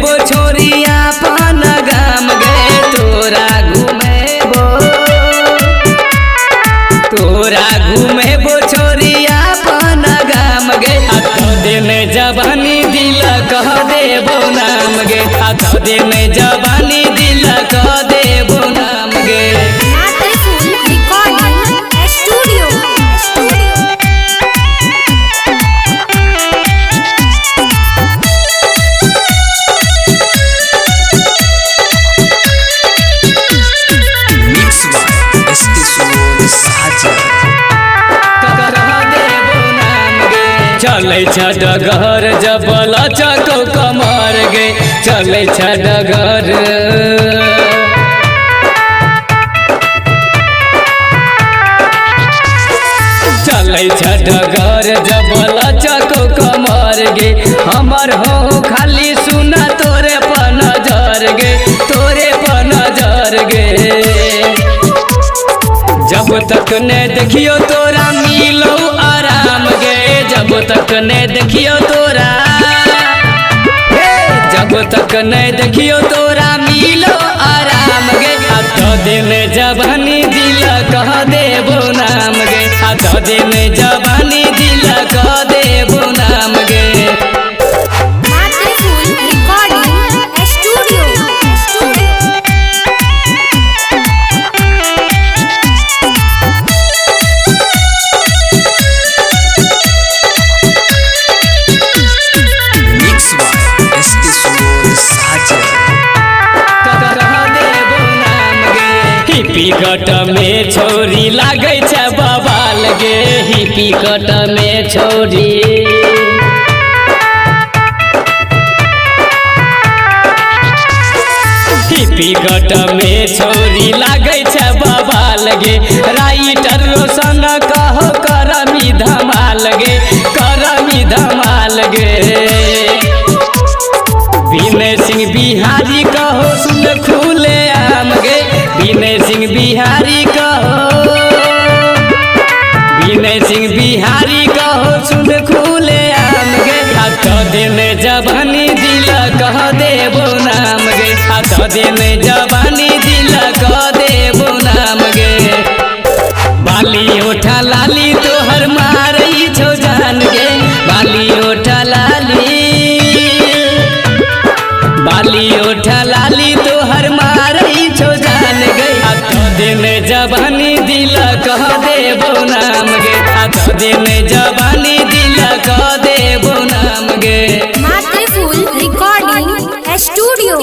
घुमेबो छोरिया पान गाम गे तोरा घुमेबो छोरिया पान गाम गे तो दिन जवानी दिल कह देबो नाम गे तो दिन जवानी दिल कह देबो नाम गे। चले डगर जबल चको कमर गे चले डगर चले डगर जबल चको कमर गे हमर हो खाली सुना तोरे पर नजर गे तोरे पर नजर गे जब तक ने देखियो तोरा मिलो आराम गे जब तक ने देखियो तोरा जब तक ने देखियो तोरा मिलो आराम गे तो दिन जवानी दिल कह देबो नाम गे तो दिन जवानी दिल कह देबो नाम गे। हिपीकट में छोरी लागे छ बवाल गे हिपीकट में छोरी हिपीकट में छोरी लागे छ बवाल गे राइटर रोशन कहो करमी धमाल गे करमी धमाल गे विनय सिंह बिहारी कहो सुन खुले आम गे विनय सिंह बिहारी कहो विनय सिंह बिहारी कहो सुन खुले आम गे तो दिन जवानी दिल कह देबो नाम गे तो दिन जवानी दिल कह देबो नाम गे। बाली ओठा लाली तोहर मारई छो जान गे बाली ओठा लाली बाली ओठा लाली तोहर मारई छो जान गे तो दिन जवानी दिल कह देबो नाम गे तो दिन जवानी दिल कह देबो नाम गे। मातृफूल रिकॉर्डिंग स्टूडियो।